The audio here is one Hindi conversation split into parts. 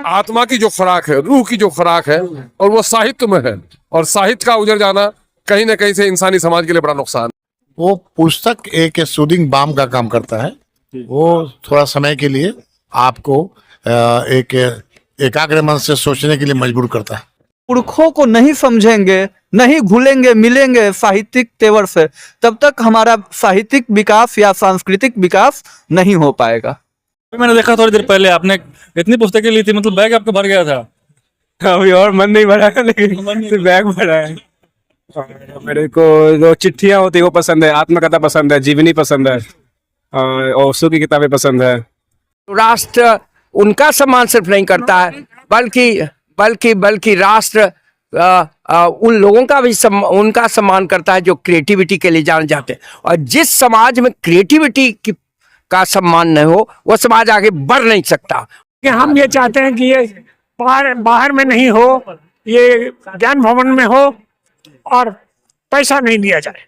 आत्मा की जो खुराक है, रूह की जो खुराक है, और वो साहित्य में है। और साहित्य का उजड़ जाना कहीं ना कहीं से इंसानी समाज के लिए बड़ा नुकसान। वो पुस्तक एक सूदिंग बाम का काम करता है। वो थोड़ा समय के लिए आपको एक एकाग्र मन से सोचने के लिए मजबूर करता है। पुरखों को नहीं समझेंगे, नहीं घुलेंगे मिलेंगे साहित्यिक तेवर से, तब तक हमारा साहित्यिक विकास या सांस्कृतिक विकास नहीं हो पाएगा। मैंने देखा थोड़ी देर पहले आपने इतनी पुस्तकें ली थी, मतलब बैग आपका भर गया था। अभी और मन नहीं भरा है, लेकिन सिर्फ बैग भरा है। और मेरे को जो चिट्ठियां होती है वो पसंद है, आत्मकथा पसंद है, जीवनी पसंद है, और ओशो की किताबें पसंद है। राष्ट्र उनका सम्मान सिर्फ नहीं करता है, बल्कि राष्ट्र उन लोगों का भी उनका सम्मान करता है जो क्रिएटिविटी के लिए जाने जाते हैं। और जिस समाज में क्रिएटिविटी का सम्मान नहीं हो, वो समाज आगे बढ़ नहीं सकता। कि हम ये चाहते हैं कि ये बाहर में नहीं हो, ये ज्ञान भवन में हो और पैसा नहीं दिया जाए।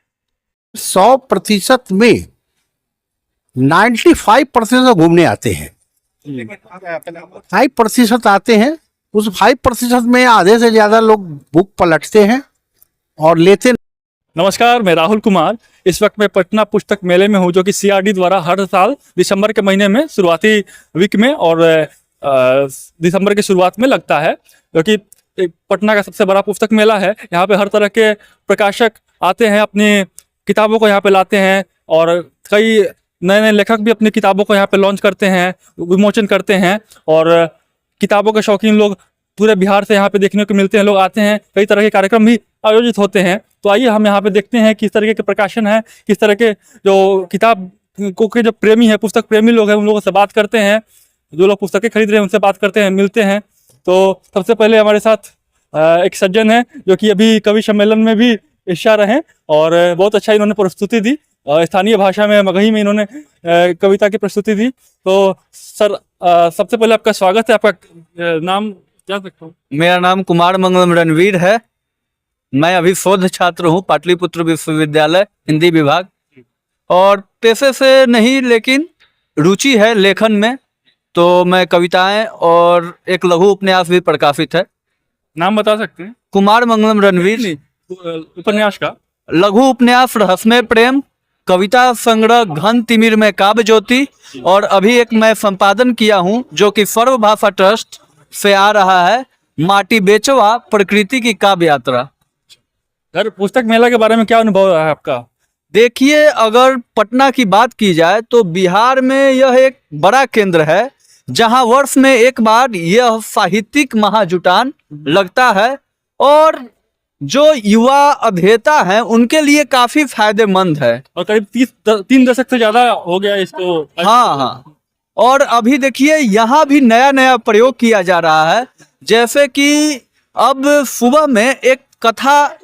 100% में 95% घूमने आते हैं, 5% आते हैं। उस 5% में आधे से ज्यादा लोग बुक पलटते हैं और लेते। नमस्कार, मैं राहुल कुमार। इस वक्त मैं पटना पुस्तक मेले में हूँ, जो कि CRD द्वारा हर साल दिसंबर के महीने में शुरुआती वीक में और दिसंबर की शुरुआत में लगता है, जो कि पटना का सबसे बड़ा पुस्तक मेला है। यहाँ पे हर तरह के प्रकाशक आते हैं, अपनी किताबों को यहाँ पे लाते हैं, और कई नए नए लेखक भी अपनी किताबों को यहाँ पे लॉन्च करते हैं, विमोचन करते हैं। और किताबों के शौकीन लोग पूरे बिहार से यहाँ पे देखने को मिलते हैं, लोग आते हैं। कई तरह के कार्यक्रम भी आयोजित होते हैं। तो आइए हम यहाँ पे देखते हैं किस तरीके के प्रकाशन है, किस तरह के जो किताब को के जो प्रेमी है, पुस्तक प्रेमी लोग हैं, उन लोगों से बात करते हैं। जो लोग पुस्तकें खरीद रहे हैं उनसे बात करते हैं, मिलते हैं। तो सबसे पहले हमारे साथ एक सज्जन है जो कि अभी कवि सम्मेलन में भी हिस्सा रहे, और बहुत अच्छा इन्होंने प्रस्तुति दी। स्थानीय भाषा में, मगही में इन्होंने कविता की प्रस्तुति दी। तो सर, सबसे पहले आपका स्वागत है। आपका नाम क्या सकता हूँ? मेरा नाम कुमार मंगलम रणवीर है। मैं अभी शोध छात्र हूँ पाटलिपुत्र विश्वविद्यालय, हिंदी विभाग। और पेशे से नहीं, लेकिन रुचि है लेखन में। तो मैं कविताएं और एक लघु उपन्यास भी प्रकाशित है। नाम बता सकते हैं? कुमार मंगलम रणवीर। उपन्यास का? लघु उपन्यास रहस्यमय प्रेम, कविता संग्रह घन तिमिर में काव्य ज्योति, और अभी एक मैं संपादन किया हूँ जो कि सर्व भाषा ट्रस्ट से आ रहा है, माटी बेचवा प्रकृति की काव्य यात्रा। सर, पुस्तक मेला के बारे में क्या अनुभव है आपका? देखिए, अगर पटना की बात की जाए तो बिहार में यह एक बड़ा केंद्र है, जहां वर्ष में एक बार यह साहित्यिक महाजुटान लगता है, और जो युवा अध्येता हैं उनके लिए काफी फायदेमंद है। और करीब 3 दशक से ज्यादा हो गया इसको। हाँ। और अभी देखिए, यहाँ भी नया नया प्रयोग किया जा रहा है। जैसे कि अब सुबह में एक कथा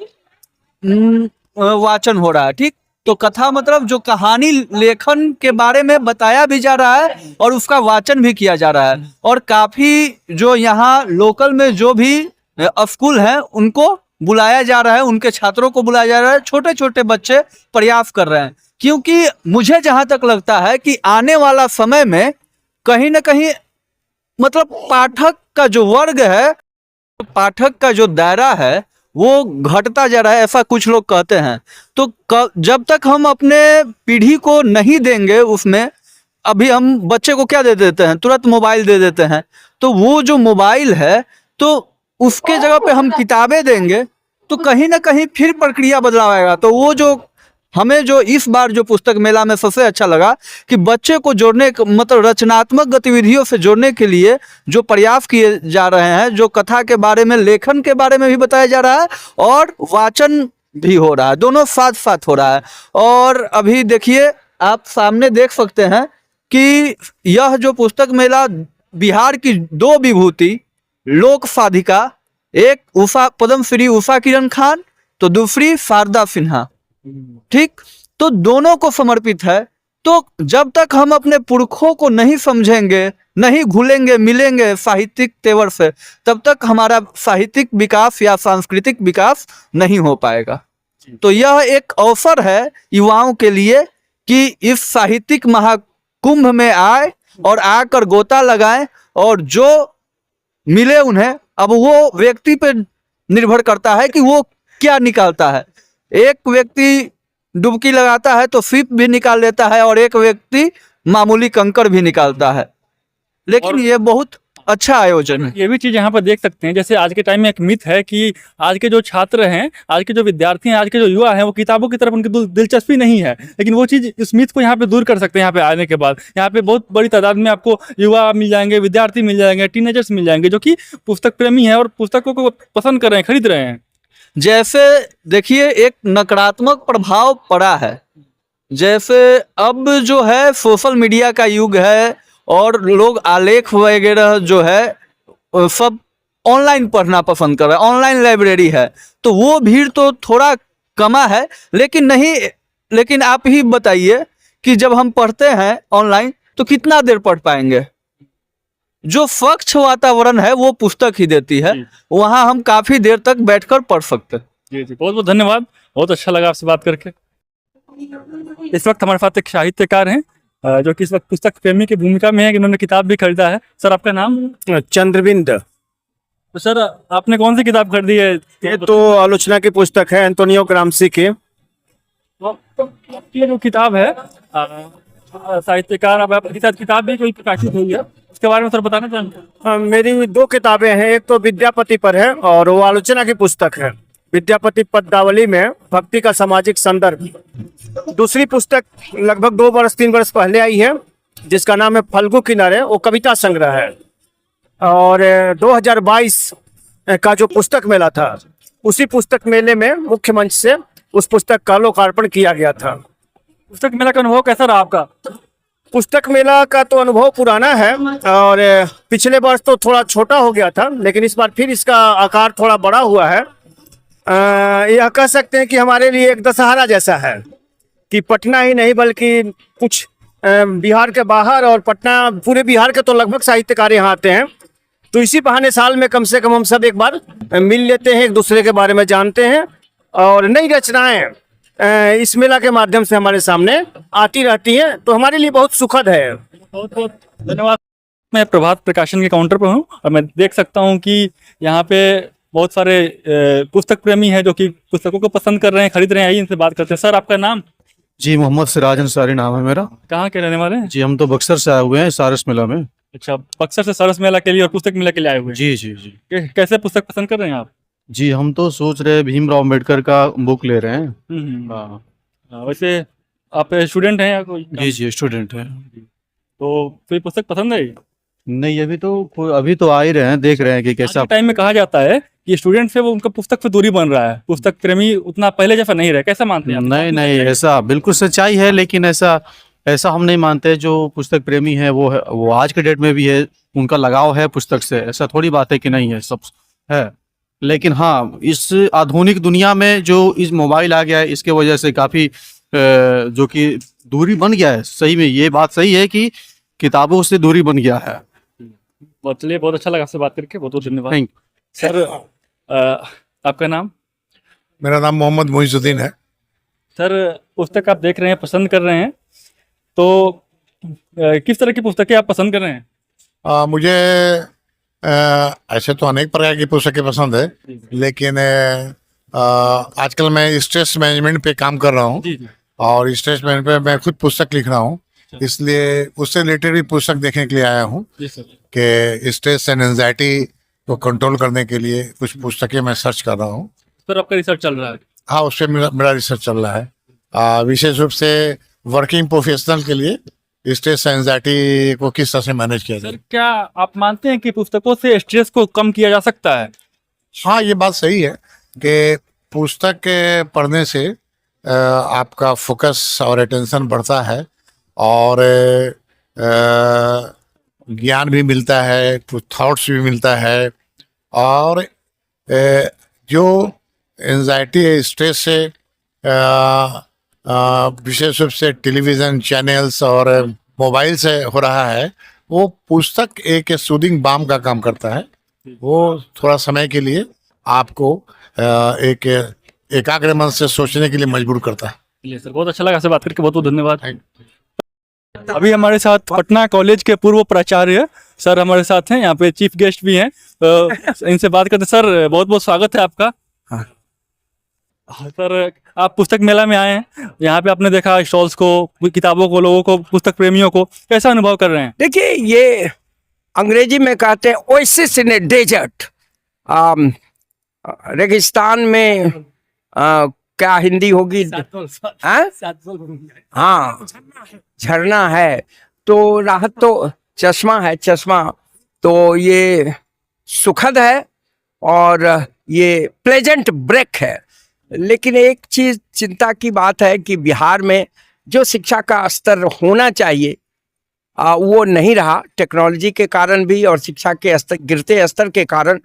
वाचन हो रहा है, ठीक? तो कथा मतलब जो कहानी लेखन के बारे में बताया भी जा रहा है और उसका वाचन भी किया जा रहा है। और काफी जो यहाँ लोकल में जो भी स्कूल हैं उनको बुलाया जा रहा है, उनके छात्रों को बुलाया जा रहा है। छोटे छोटे बच्चे प्रयास कर रहे हैं, क्योंकि मुझे जहां तक लगता है कि आने वाला समय में कहीं ना कहीं मतलब पाठक का जो वर्ग है, पाठक का जो दायरा है, वो घटता जा रहा है, ऐसा कुछ लोग कहते हैं। तो जब तक हम अपने पीढ़ी को नहीं देंगे उसमें, अभी हम बच्चे को क्या दे देते हैं? तुरंत मोबाइल दे देते हैं। तो वो जो मोबाइल है, तो उसके जगह पे हम किताबें देंगे तो कहीं ना कहीं फिर प्रक्रिया बदलाव आएगा। तो वो जो हमें जो इस बार जो पुस्तक मेला में सबसे अच्छा लगा कि बच्चे को जोड़ने, मतलब रचनात्मक गतिविधियों से जोड़ने के लिए जो प्रयास किए जा रहे हैं, जो कथा के बारे में, लेखन के बारे में भी बताया जा रहा है और वाचन भी हो रहा है, दोनों साथ साथ हो रहा है। और अभी देखिए, आप सामने देख सकते हैं कि यह जो पुस्तक मेला बिहार की 2 विभूति लोक साधिका, एक पद्म श्री उषा किरण खान, तो दूसरी शारदा सिन्हा, ठीक? तो दोनों को समर्पित है। तो जब तक हम अपने पुरखों को नहीं समझेंगे, नहीं घुलेंगे मिलेंगे साहित्यिक तेवर से, तब तक हमारा साहित्यिक विकास या सांस्कृतिक विकास नहीं हो पाएगा। तो यह एक अवसर है युवाओं के लिए कि इस साहित्यिक महाकुंभ में आए और आकर गोता लगाएं, और जो मिले उन्हें, अब वो व्यक्ति पे निर्भर करता है कि वो क्या निकालता है। एक व्यक्ति डुबकी लगाता है तो सिप भी निकाल लेता है और एक व्यक्ति मामूली कंकड़ भी निकालता है, लेकिन ये बहुत अच्छा आयोजन है। ये भी चीज यहाँ पर देख सकते हैं, जैसे आज के टाइम में एक मिथ है कि आज के जो छात्र हैं, आज के जो विद्यार्थी हैं, आज के जो युवा हैं, वो किताबों की तरफ उनकी दिलचस्पी नहीं है, लेकिन वो चीज इस मिथ को यहाँ पे दूर कर सकते हैं। यहाँ पे आने के बाद यहाँ पे बहुत बड़ी तादाद में आपको युवा मिल जाएंगे, विद्यार्थी मिल जाएंगे, टीनेजर्स मिल जाएंगे, जो कि पुस्तक प्रेमी है और पुस्तकों को पसंद कर रहे हैं, खरीद रहे हैं। जैसे देखिए एक नकारात्मक प्रभाव पड़ा है, जैसे अब जो है सोशल मीडिया का युग है और लोग आलेख वगैरह जो है सब ऑनलाइन पढ़ना पसंद कर रहे हैं, ऑनलाइन लाइब्रेरी है, तो वो भीड़ तो थोड़ा कमा है, लेकिन आप ही बताइए कि जब हम पढ़ते हैं ऑनलाइन तो कितना देर पढ़ पाएंगे। जो स्वच्छ वातावरण है वो पुस्तक ही देती है, वहाँ हम काफी देर तक बैठकर पढ़ सकते हैं। जी जी, बहुत बहुत धन्यवाद, बहुत अच्छा लगा आपसे बात करके। इस वक्त हमारे साथ एक साहित्यकार हैं जो कि इस वक्त पुस्तक प्रेमी की भूमिका में है, इन्होंने किताब भी खरीदा है। सर आपका नाम? चंद्रबिंद। तो सर आपने कौन सी किताब खरीदी है? ये तो आलोचना की पुस्तक है एंटोनियो ग्राम्सी की। ये जो किताब है साहित्यकार, अब आपके साथ किताब भी कोई प्रकाशित हुई है, उसके बारे में सर बताना चाहेंगे? मेरी दो किताबें हैं, एक तो विद्यापति पर है और वो आलोचना की पुस्तक है, विद्यापति पद्मावली में भक्ति का सामाजिक संदर्भ। दूसरी पुस्तक लगभग 2-3 वर्ष पहले आई है, जिसका नाम है फल्गु किनारे, वो कविता संग्रह है। और 2022 का जो पुस्तक मेला था, उसी पुस्तक मेले में मुख्य मंच से उस पुस्तक का लोकार्पण किया गया था। पुस्तक मेला का अनुभव कैसा रहा आपका? पुस्तक मेला का तो अनुभव पुराना है और पिछले वर्ष तो थोड़ा छोटा हो गया था, लेकिन इस बार फिर इसका आकार थोड़ा बड़ा हुआ है। यह कह सकते हैं कि हमारे लिए एक दशहरा जैसा है कि पटना ही नहीं बल्कि कुछ बिहार के बाहर और पटना, पूरे बिहार के तो लगभग साहित्यकार यहाँ आते हैं, तो इसी बहाने साल में कम से कम हम सब एक बार मिल लेते हैं, एक दूसरे के बारे में जानते हैं और नई रचनाएं इस मेला के माध्यम से हमारे सामने आती रहती है, तो हमारे लिए बहुत सुखद है। बहुत बहुत धन्यवाद। मैं प्रभात प्रकाशन के काउंटर पर हूँ और मैं देख सकता हूँ कि यहाँ पे बहुत सारे पुस्तक प्रेमी हैं जो कि पुस्तकों को पसंद कर रहे हैं, खरीद रहे हैं। आइए इनसे बात करते हैं। सर आपका नाम? जी मोहम्मद सिराज अंसारी नाम है मेरा। कहाँ के रहने वाले हैं? जी हम तो बक्सर से आए हुए हैं, सारस मेला में। अच्छा, बक्सर से सरस मेला के लिए और पुस्तक मेला के लिए आए हुए हैं। जी जी जी कैसे पुस्तक पसंद कर रहे हैं आप? जी हम तो सोच रहे हैं भीमराव अम्बेडकर का बुक ले रहे हैं। हाँ। वैसे आप स्टूडेंट हैं या कोई? जी जी स्टूडेंट है। तो कोई पुस्तक पसंद है? नहीं अभी तो आ ही रहे हैं, देख रहे हैं कि कैसा। टाइम में कहा जाता है कि स्टूडेंट से वो उनका पुस्तक पे दूरी बन रहा है, पुस्तक प्रेमी उतना पहले जैसा नहीं रहे, कैसा मानते हैं आप? नहीं ऐसा बिल्कुल सच्चाई है, लेकिन ऐसा हम नहीं मानते। जो पुस्तक प्रेमी है वो आज के डेट में भी है, उनका लगाव है पुस्तक से, ऐसा थोड़ी बात है कि नहीं है, सब है। लेकिन हाँ, इस आधुनिक दुनिया में जो इस मोबाइल आ गया है, इसके वजह से काफ़ी जो कि दूरी बन गया है। सही में ये बात सही है कि किताबों से दूरी बन गया है। चलिए, बहुत अच्छा लगा आपसे बात करके, बहुत बहुत धन्यवाद। थैंक सर आपका नाम? मेरा नाम मोहम्मद मोइजुद्दीन है। सर पुस्तक आप देख रहे हैं, पसंद कर रहे हैं, तो किस तरह की पुस्तकें आप पसंद कर रहे हैं? मुझे ऐसे तो अनेक प्रकार की पुस्तकें पसंद है, लेकिन आजकल मैं स्ट्रेस मैनेजमेंट पे काम कर रहा हूँ और स्ट्रेस मैनेजमेंट पे मैं खुद पुस्तक लिख रहा हूँ, इसलिए उससे रिलेटेड भी पुस्तक देखने के लिए आया हूँ कि स्ट्रेस एंड एंजाइटी को कंट्रोल करने के लिए कुछ पुस्तकें मैं सर्च कर रहा हूँ। सर आपका रिसर्च चल रहा है? हाँ, उस पर मेरा रिसर्च चल रहा है। विशेष रूप से वर्किंग प्रोफेशनल के लिए स्ट्रेस एंजाइटी को किस तरह से मैनेज किया जाए। सर क्या आप मानते हैं कि पुस्तकों से स्ट्रेस को कम किया जा सकता है? हाँ, ये बात सही है कि पुस्तक पढ़ने से आपका फोकस और अटेंशन बढ़ता है और ज्ञान भी मिलता है, कुछ थॉट्स भी मिलता है, और जो एंजाइटी है, स्ट्रेस से विशेष रूप से टेलीविज़न चैनल्स और मोबाइल से हो रहा है, वो पुस्तक एक सूदिंग बाम का काम करता है। वो थोड़ा समय के लिए आपको एक एकाग्र मन से सोचने के लिए मजबूर करता है। चलिए सर, बहुत अच्छा लगा आपसे बात करके, बहुत बहुत धन्यवाद। अभी हमारे साथ पटना कॉलेज के पूर्व प्राचार्य सर हमारे साथ हैं, यहाँ पे चीफ गेस्ट भी हैं, तो इनसे बात करते सर, बहुत बहुत स्वागत है आपका। हाँ। सर, आप पुस्तक मेला में आए हैं, यहाँ पे आपने देखा स्टॉल्स को, किताबों को, लोगों को, पुस्तक प्रेमियों को, कैसा अनुभव कर रहे हैं? देखिए, ये अंग्रेजी में कहते हैं ओएसिस इन ए डेजर्ट। रेगिस्तान में क्या हिंदी होगी? हाँ, हाँ, झरना है तो राहत, तो चश्मा है, चश्मा। तो ये सुखद है और ये प्लेजेंट ब्रेक है। लेकिन एक चीज चिंता की बात है कि बिहार में जो शिक्षा का स्तर होना चाहिए वो नहीं रहा, टेक्नोलॉजी के कारण भी और शिक्षा के स्तर, गिरते स्तर के कारण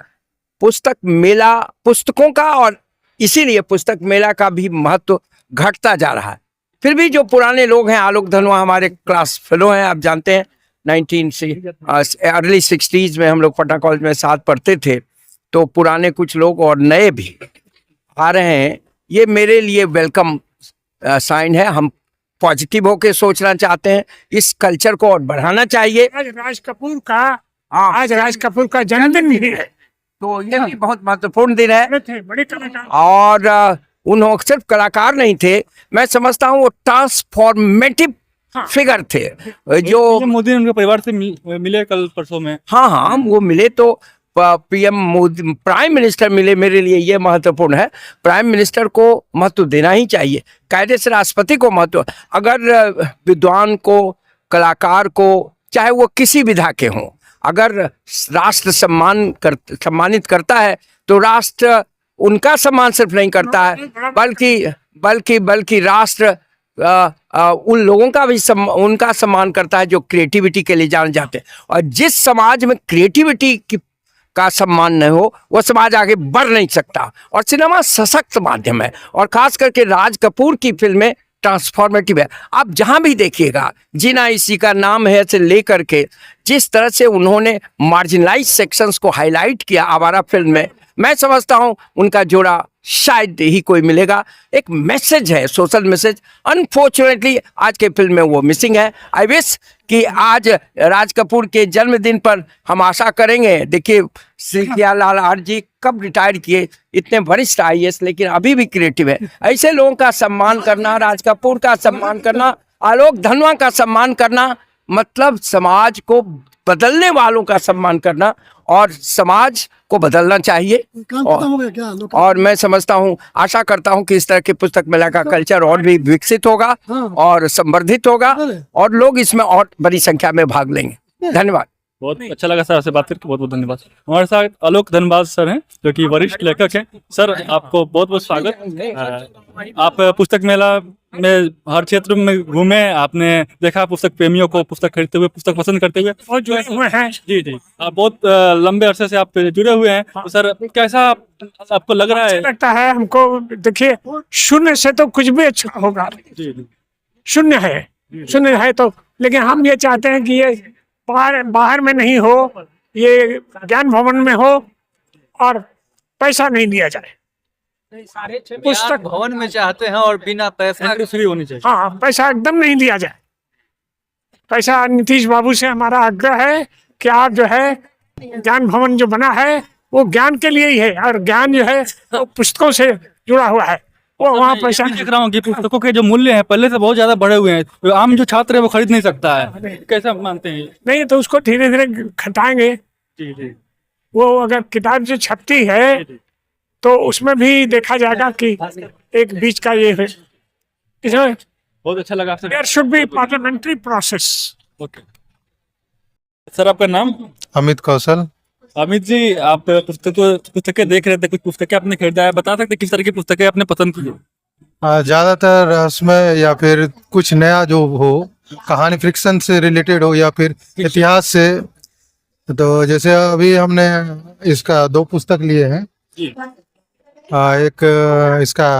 पुस्तक मेला, पुस्तकों का और इसीलिए पुस्तक मेला का भी महत्व घटता जा रहा है। फिर भी जो पुराने लोग हैं, आलोक धनवा हमारे क्लास फेलो हैं, आप जानते हैं, अर्ली 60s में हम लोग पटना कॉलेज में साथ पढ़ते थे। तो पुराने कुछ लोग और नए भी आ रहे हैं, ये मेरे लिए वेलकम साइन है। हम पॉजिटिव होके सोचना चाहते हैं, इस कल्चर को और बढ़ाना चाहिए। आज राज कपूर का जन्मदिन भी है, तो ये भी बहुत महत्वपूर्ण दिन है। बड़े कलाकार और उन्होंने सिर्फ कलाकार नहीं थे, मैं समझता हूँ वो ट्रांसफॉर्मेटिव फिगर थे जो ये मोदी ने उनके परिवार से मिले कल परसों में। हाँ, वो मिले तो पीएम मोदी, प्राइम मिनिस्टर मिले, मेरे लिए ये महत्वपूर्ण है। प्राइम मिनिस्टर को महत्व देना ही चाहिए, कायदे से राष्ट्रपति को महत्व। अगर विद्वान को, कलाकार को, चाहे वो किसी विधा के हों, अगर राष्ट्र सम्मानित करता है तो राष्ट्र उनका सम्मान सिर्फ नहीं करता है, बल्कि राष्ट्र उन लोगों का भी उनका सम्मान करता है जो क्रिएटिविटी के लिए जाने जाते हैं। और जिस समाज में क्रिएटिविटी का सम्मान नहीं हो, वो समाज आगे बढ़ नहीं सकता। और सिनेमा सशक्त माध्यम है, और खास करके राज कपूर की फिल्में ट्रांसफॉर्मेटिव है। आप जहां भी देखिएगा, जीना इसी का नाम है से लेकर के जिस तरह से उन्होंने मार्जिनलाइज सेक्शंस को हाईलाइट किया आवारा फिल्म में, मैं समझता हूं उनका जोड़ा शायद ही कोई मिलेगा। एक मैसेज है, सोशल मैसेज। अनफॉर्चुनेटली आज के फिल्म में वो मिसिंग है। आई विश कि आज राज कपूर के जन्मदिन पर हम आशा करेंगे। देखिए, श्री लाल आर जी कब रिटायर किए, इतने वरिष्ठ IAS, लेकिन अभी भी क्रिएटिव है। ऐसे लोगों का सम्मान करना, राज कपूर का सम्मान करना, आलोक धनवा का सम्मान करना, मतलब समाज को बदलने वालों का सम्मान करना, और समाज को बदलना चाहिए। और मैं समझता हूँ, आशा करता हूँ कि इस तरह के पुस्तक मेला का कल्चर और भी विकसित होगा और संवर्धित होगा, और लोग इसमें और बड़ी संख्या में भाग लेंगे। धन्यवाद। बहुत अच्छा लगा सर आपसे बात करके, बहुत बहुत धन्यवाद। हमारे साथ आलोक धनबाज सर हैं, जो कि वरिष्ठ लेखक हैं। सर, आपको बहुत बहुत स्वागत। आप पुस्तक मेला में हर क्षेत्र में घूमे, आपने देखा पुस्तक प्रेमियों को पुस्तक खरीदते हुए, पुस्तक पसंद करते हुए। बहुत जुड़े हुए हैं। जी, आप बहुत लंबे अरसे से आप जुड़े हुए हैं। तो सर, कैसा आपको लग रहा है? लगता है हमको, देखिए, शून्य से तो कुछ भी अच्छा होगा। शून्य है तो, लेकिन हम ये चाहते हैं कि ये बाहर में नहीं हो, ये ज्ञान भवन में हो और पैसा नहीं दिया जाए। पुस्तक भवन में चाहते हैं और बिना पैसा फ्री होनी चाहिए। हाँ, पैसा एकदम नहीं दिया जाए। पैसा, नीतीश बाबू से हमारा आग्रह है कि आप जो है, ज्ञान भवन जो बना है वो ज्ञान के लिए ही है, और ज्ञान जो है वो पुस्तकों से जुड़ा हुआ है। वो वहाँ पैसा देख रहा हूँ कि पुस्तकों के जो मूल्य हैं पहले से बहुत ज्यादा बढ़े हुए हैं, आम जो छात्र है वो खरीद नहीं सकता है। कैसा मानते हैं? नहीं, तो उसको धीरे धीरे घटाएंगे। वो अगर किताब जो छपती है तो उसमें भी देखा जाएगा कि एक बीच का ये है। इसमें बहुत अच्छा लगा आपसे। There should be parliamentary process. Okay sir, आपका नाम? अमित कौशल। अमित जी, आप पुस्तकें देख रहे थे, कुछ पुस्तकें आपने खरीदा है, बता सकते किस तरह की पुस्तकें आपने पसंद की? ज्यादातर रहस्यमय या फिर कुछ नया जो हो, कहानी फ्रिक्शन से रिलेटेड हो या फिर इतिहास से। तो जैसे अभी हमने इसका 2 पुस्तक लिए हैं। एक इसका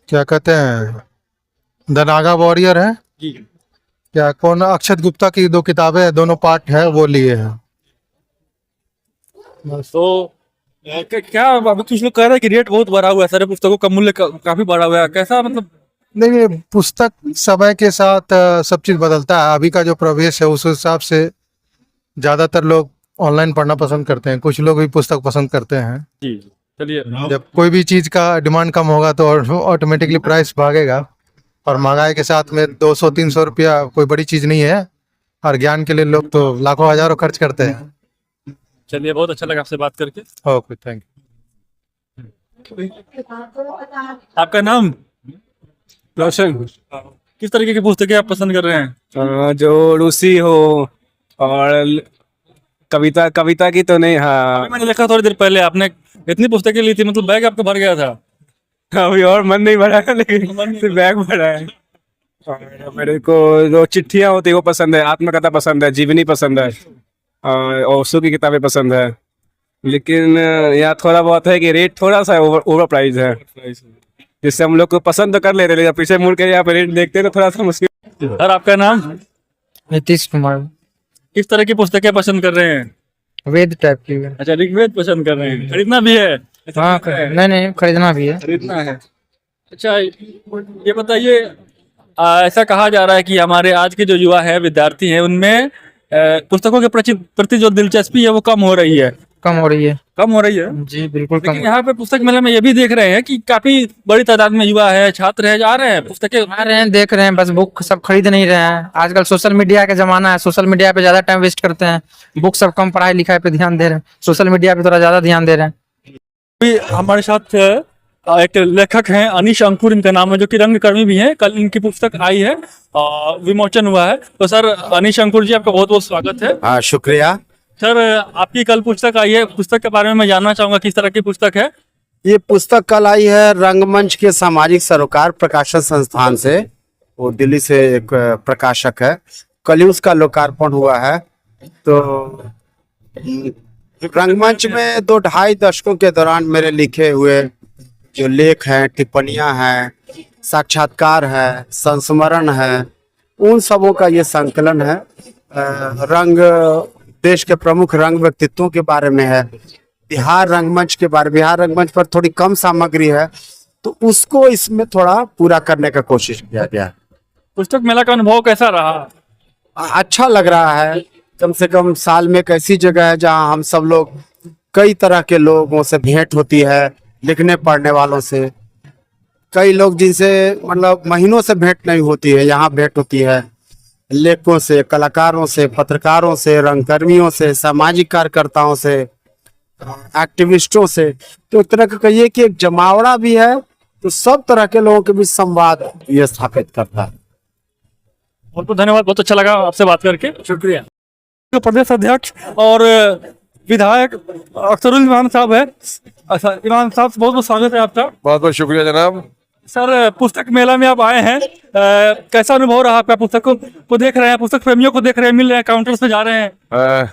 क्या कहते हैं, द नागा वॉरियर है, क्या कौन, अक्षत गुप्ता की 2 किताबें, दोनों पार्ट है, वो लिए हैं। तो क्या अभी कुछ लोग कह रहे हैं कि रेट बहुत बढ़ा हुआ है, सारे पुस्तकों का मूल्य काफी बढ़ा हुआ है, कैसा मतलब? नहीं, पुस्तक समय के साथ सब चीज बदलता है। अभी का जो प्रवेश है उस हिसाब से ज्यादातर लोग ऑनलाइन पढ़ना पसंद करते हैं, कुछ लोग भी पुस्तक पसंद करते हैं। जी चलिए। जब कोई भी चीज का डिमांड कम होगा तो ऑटोमेटिकली प्राइस भागेगा, और महंगाई के साथ में 200-300 रुपया कोई बड़ी चीज नहीं है, और ज्ञान के लिए लोग तो लाखों हजारों खर्च करते हैं। चलिए, बहुत अच्छा लगा आपसे बात करके। Okay, thank you. आपका नाम? रोशन। किस तरीके की पुस्तकें आप पसंद कर रहे हैं? जो रूसी हो और कविता की तो नहीं। हाँ, मैंने देखा थोड़ी देर पहले आपने इतनी पुस्तकें ली थी, मतलब बैग आपका भर गया था। अभी और मन नहीं भरा है, लेकिन सिर्फ बैग भरा है। और मेरे को जो चिट्ठियां होती है वो पसंद है, आत्मकथा पसंद है, जीवनी पसंद है, और ओशो की किताबें पसंद है। लेकिन यहाँ थोड़ा बहुत है कि रेट थोड़ा सा ओवर प्राइस है, जिससे हम लोग को पसंद तो कर लेते हैं, लेकिन पीछे मुड़ के यहाँ पे रेट देखते हैं तो थोड़ा सा मुश्किल। सर, आपका नाम? नीतीश कुमार। किस तरह की पुस्तकें पसंद कर रहे हैं? वेद टाइप की। अच्छा, ऋग्वेद पसंद कर रहे हैं। खरीदना भी है? हाँ, नहीं खरीदना भी है। खरीदना है। अच्छा, ये बताइए, ऐसा कहा जा रहा है कि हमारे आज के जो युवा है, विद्यार्थी हैं, उनमें पुस्तकों के प्रति जो दिलचस्पी है वो कम हो रही है। कम हो रही है। कम हो रही है जी, बिल्कुल कम। लेकिन यहाँ पे पुस्तक मेले में ये भी देख रहे हैं कि काफी बड़ी तादाद में युवा है, छात्र है, आ रहे हैं, पुस्तकें आ रहे हैं, देख रहे हैं, बस बुक सब खरीद नहीं रहे हैं। आजकल सोशल मीडिया का जमाना है, सोशल मीडिया पे ज्यादा टाइम वेस्ट करते हैं। बुक सब कम, पढ़ाई लिखाई पे ध्यान दे रहे हैं, सोशल मीडिया पे थोड़ा ज्यादा ध्यान दे रहे हैं। भी हमारे साथ एक लेखक हैं, अनीश अंकुर इनका नाम है, जो कि रंगकर्मी भी हैं। कल इनकी पुस्तक आई है, विमोचन हुआ है। तो सर, अनीश अंकुर जी, आपका बहुत बहुत स्वागत है। हाँ, शुक्रिया। सर, आपकी कल पुस्तक आई है, पुस्तक के बारे में मैं जानना चाहूंगा, किस तरह की पुस्तक है? ये पुस्तक कल आई है रंगमंच के सामाजिक सरोकार प्रकाशन संस्थान से, वो दिल्ली से एक प्रकाशक है। कल ही उसका लोकार्पण हुआ है। तो रंगमंच में 2-2.5 दशकों के दौरान मेरे लिखे हुए जो लेख हैं, टिप्पणियां हैं, साक्षात्कार है, संस्मरण है, उन सबों का ये संकलन है। देश के प्रमुख रंग व्यक्तित्वों के बारे में है। बिहार रंगमंच के बारे, बिहार रंगमंच पर थोड़ी कम सामग्री है, तो उसको इसमें थोड़ा पूरा करने का कोशिश किया गया। पुस्तक मेला का अनुभव कैसा रहा? अच्छा लग रहा है। कम से कम साल में एक ऐसी जगह है जहां हम सब लोग, कई तरह के लोगों से भेंट होती है, लिखने पढ़ने वालों से। कई लोग जिनसे मतलब महीनों से भेंट नहीं होती है, यहाँ भेंट होती है। लेखकों से, कलाकारों से, पत्रकारों से, रंगकर्मियों से, सामाजिक कार्यकर्ताओं से, एक्टिविस्टों से। तो एक तरह का कहिए कि एक जमावड़ा भी है, तो सब तरह के लोगों के बीच संवाद ये स्थापित करता है। बहुत बहुत धन्यवाद, बहुत अच्छा लगा आपसे बात करके। शुक्रिया। प्रदेश अध्यक्ष और विधायक अख्तरुल इमाम साहब है। अच्छा, इमाम साहब, बहुत बहुत स्वागत है आपका। बहुत बहुत शुक्रिया जनाब। सर, पुस्तक मेला में आप आए हैं, कैसा अनुभव रहा आपका? पुस्तकों को देख रहे हैं, पुस्तक प्रेमियों को देख रहे हैं, मिल रहे हैं, काउंटर्स पे जा रहे हैं।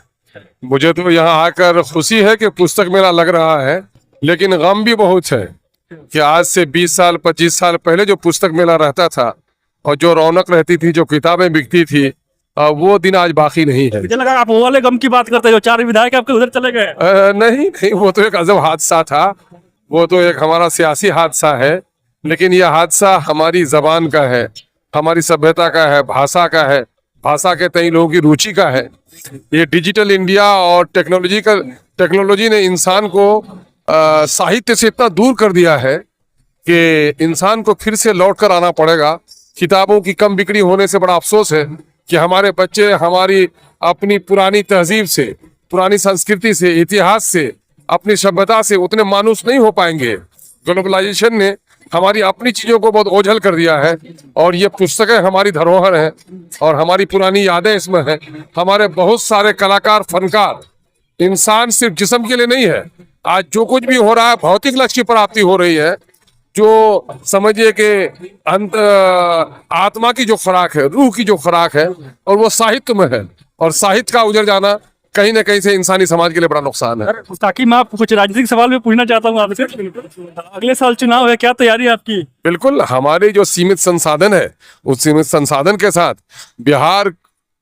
मुझे तो यहाँ आकर खुशी है कि पुस्तक मेला लग रहा है, लेकिन गम भी बहुत है कि आज से 20 साल 25 साल पहले जो पुस्तक मेला रहता था और जो रौनक रहती थी, जो किताबें बिकती थी, वो दिन आज बाकी नहीं है। मुझे लगा आप वो वाले गम की बात करते हैं जो 4 विधायक आपके उधर चले गए। नहीं, वो तो एक अजब हादसा था, वो तो एक हमारा सियासी हादसा है। लेकिन यह हादसा हमारी जबान का है, हमारी सभ्यता का है, भाषा का है, भाषा के कई लोगों की रुचि का है। ये डिजिटल इंडिया और टेक्नोलॉजी ने इंसान को साहित्य से इतना दूर कर दिया है कि इंसान को फिर से लौट कर आना पड़ेगा। किताबों की कम बिक्री होने से बड़ा अफसोस है कि हमारे बच्चे हमारी अपनी पुरानी तहजीब से, पुरानी संस्कृति से, इतिहास से, अपनी सभ्यता से उतने मानूस नहीं हो पाएंगे। ग्लोबलाइजेशन ने हमारी अपनी चीजों को बहुत ओझल कर दिया है, और ये पुस्तकें हमारी धरोहर हैं और हमारी पुरानी यादें इसमें हैं। हमारे बहुत सारे कलाकार, फनकार, इंसान सिर्फ जिस्म के लिए नहीं है। आज जो कुछ भी हो रहा है, भौतिक लक्ष्य की प्राप्ति हो रही है, जो समझिए कि आत्मा की जो खुराक है, रूह की जो खुराक है, और वो साहित्य में है। और साहित्य का उजड़ जाना कहीं ना कहीं से इंसानी समाज के लिए बड़ा नुकसान है। ताकि मैं आपको कुछ राजनीतिक सवाल भी पूछना चाहता हूँ आपसे। अगले साल चुनाव है, क्या तैयारी है आपकी? बिल्कुल, हमारे जो सीमित संसाधन है, उस सीमित संसाधन के साथ बिहार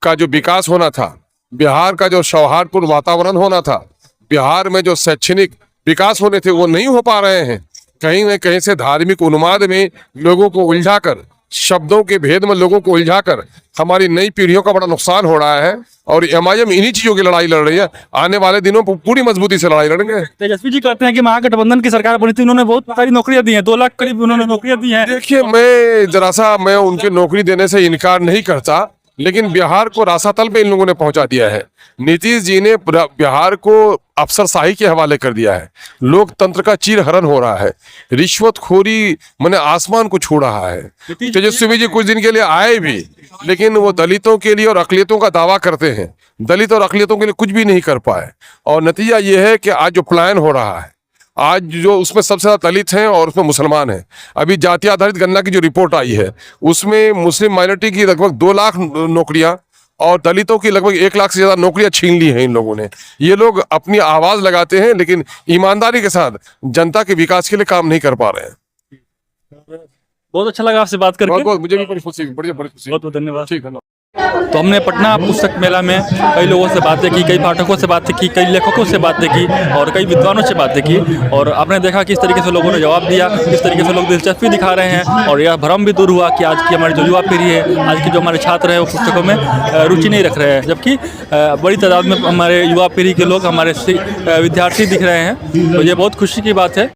का जो विकास होना था, बिहार का जो सौहार्दपूर्ण वातावरण होना था, बिहार में जो शैक्षणिक विकास होने थे, वो नहीं हो पा रहे हैं। कहीं न कहीं से धार्मिक उन्माद में लोगों को उलझाकर शब्दों के भेद में लोगों को उलझाकर हमारी नई पीढ़ियों का बड़ा नुकसान हो रहा है। और एमआईएम इन्हीं चीजों की लड़ाई लड़ रही है। आने वाले दिनों में पूरी मजबूती से लड़ाई लड़ेंगे। तेजस्वी जी कहते हैं कि महागठबंधन की सरकार बनी थी, उन्होंने बहुत सारी नौकरियां दी हैं, 2 लाख करीब उन्होंने नौकरियां दी हैं। देखिए, मैं उनके नौकरी देने से इनकार नहीं करता, लेकिन बिहार को रासातल पे इन लोगों ने पहुंचा दिया है। नीतीश जी ने बिहार को अफसरशाही के हवाले कर दिया है। लोकतंत्र का चीरहरण हो रहा है। रिश्वतखोरी मैंने आसमान को छू रहा है। तेजस्वी जी कुछ दिन के लिए आए भी, लेकिन वो दलितों के लिए और अकलियतों का दावा करते हैं। दलित और अकलियतों के लिए कुछ भी नहीं कर पाए। और नतीजा ये है कि आज जो प्लान हो रहा है, आज जो उसमें सबसे ज्यादा दलित हैं और उसमें मुसलमान हैं। अभी जाति आधारित गणना की जो रिपोर्ट आई है, उसमें मुस्लिम माइनॉरिटी की लगभग 2 लाख नौकरियां और दलितों की लगभग 1 लाख से ज्यादा नौकरियां छीन ली हैं इन लोगों ने। ये लोग अपनी आवाज लगाते हैं, लेकिन ईमानदारी के साथ जनता के विकास के लिए काम नहीं कर पा रहे हैं। बहुत अच्छा लगा आपसे बात करके। बहुत मुझे भी बड़ी खुशी, बड़ी खुशी। बहुत बहुत धन्यवाद। ठीक है। तो हमने पटना पुस्तक मेला में कई लोगों से बातें की, कई पाठकों से बातें की, कई लेखकों से बातें की और कई विद्वानों से बातें की। और आपने देखा किस तरीके से लोगों ने जवाब दिया, किस तरीके से लोग दिलचस्पी दिखा रहे हैं। और यह भ्रम भी दूर हुआ कि आज की हमारी जो युवा पीढ़ी है, आज की जो हमारे छात्र हैं, वो पुस्तकों में रुचि नहीं रख रहे हैं, जबकि बड़ी तादाद में हमारे युवा पीढ़ी के लोग हमारे विद्यार्थी दिख रहे हैं। तो ये बहुत खुशी की बात है।